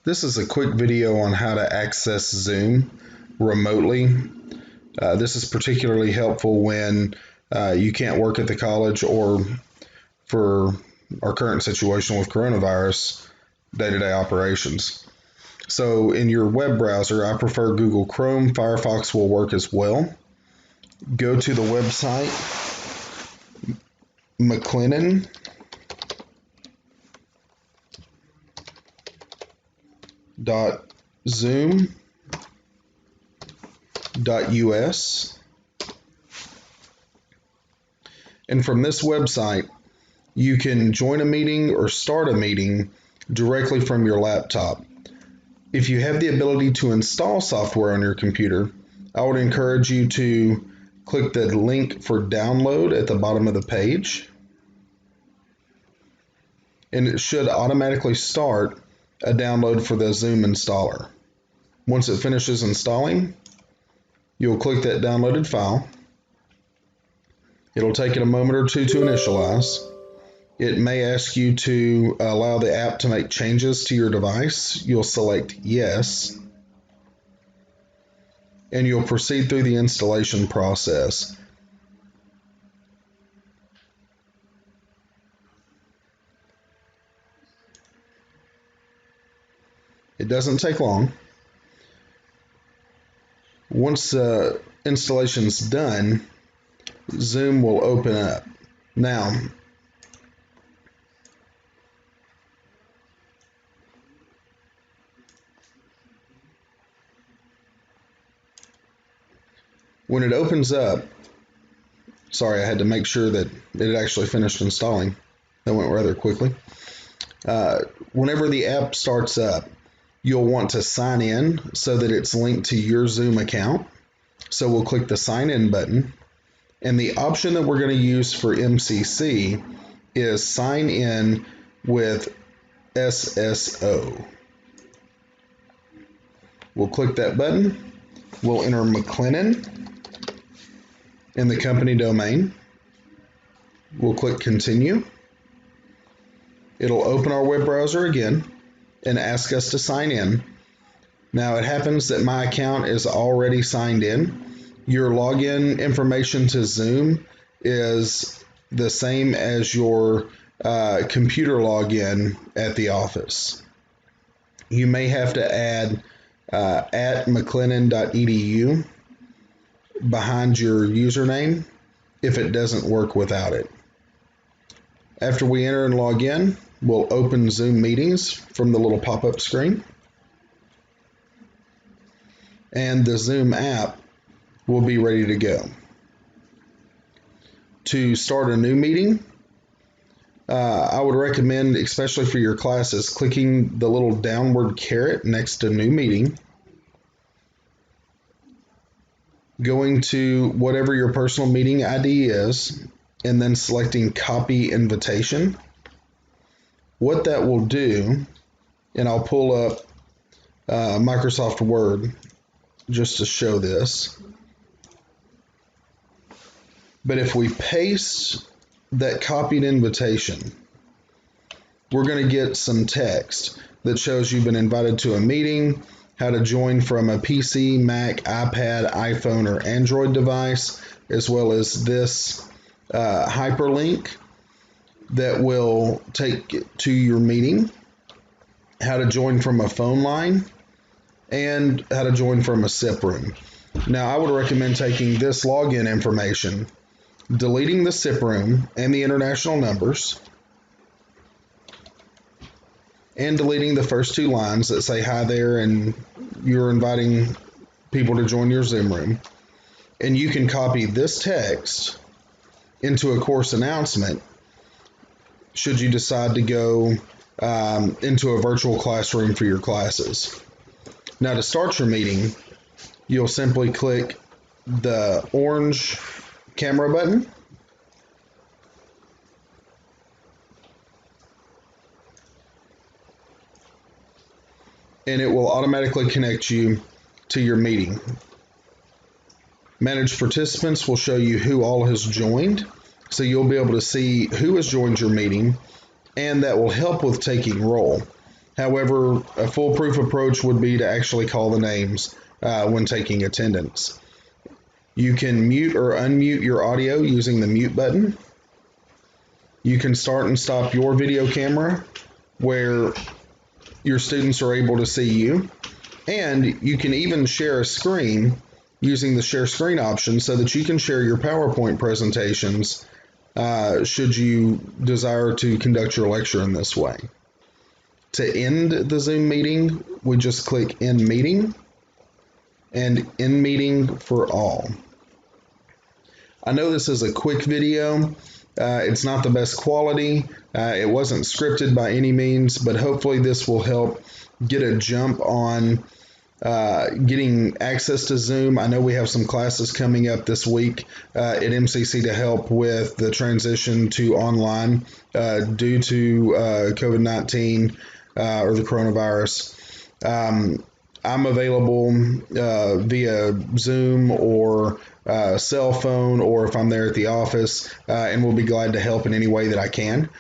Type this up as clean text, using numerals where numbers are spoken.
This is a quick video on how to access Zoom remotely. This is particularly helpful when you can't work at the college or for our current situation with coronavirus, day-to-day operations. So in your web browser, I prefer Google Chrome. Firefox will work as well. Go to the website mclennan.zoom.us, and from this website you can join a meeting or start a meeting directly from your laptop. If you have the ability to install software on your computer, I would encourage you to click the link for download at the bottom of the page, and it should automatically start a download for the Zoom installer. Once it finishes installing, you'll click that downloaded file. It'll take it a moment or two to initialize. It may ask you to allow the app to make changes to your device. You'll select yes, and you'll proceed through the installation process. It doesn't take long. Once the installation's done, Zoom will open up. Now, when it opens up, sorry, I had to make sure that it had actually finished installing. That went rather quickly. Whenever the app starts up, you'll want to sign in so that it's linked to your Zoom account. So we'll click the sign in button, and the option that we're going to use for MCC is sign in with SSO. We'll click that button. We'll enter McLennan in the company domain. We'll click continue. It'll open our web browser again and ask us to sign in. Now it happens that my account is already signed in. Your login information to Zoom is the same as your computer login at the office. You may have to add at mclennan.edu behind your username if it doesn't work without it. After we enter and log in, we'll open Zoom meetings from the little pop-up screen, and the Zoom app will be ready to go. To start a new meeting, I would recommend, especially for your classes, clicking the little downward caret next to new meeting, going to whatever your personal meeting ID is, and then selecting copy invitation. What that will do, and I'll pull up Microsoft Word just to show this, but if we paste that copied invitation, we're going to get some text that shows you've been invited to a meeting, how to join from a PC, Mac, iPad, iPhone, or Android device, as well as this hyperlink that will take to your meeting, how to join from a phone line, and how to join from a SIP room. Now, I would recommend taking this login information, deleting the SIP room and the international numbers, and deleting the first two lines that say hi there and you're inviting people to join your Zoom room. And you can copy this text into a course announcement should you decide to go into a virtual classroom for your classes. Now, to start your meeting, you'll simply click the orange camera button, and it will automatically connect you to your meeting. Manage Participants will show you who all has joined, so you'll be able to see who has joined your meeting, and that will help with taking roll. However, a foolproof approach would be to actually call the names when taking attendance. You can mute or unmute your audio using the mute button. You can start and stop your video camera where your students are able to see you. And you can even share a screen using the share screen option so that you can share your PowerPoint presentations should you desire to conduct your lecture in this way. To end the Zoom meeting, we just click End Meeting and End Meeting for all. I know this is a quick video. It's not the best quality. It wasn't scripted by any means, but hopefully this will help get a jump on getting access to Zoom. I know we have some classes coming up this week at MCC to help with the transition to online due to COVID-19 or the coronavirus. I'm available via Zoom or cell phone, or if I'm there at the office, and we'll be glad to help in any way that I can.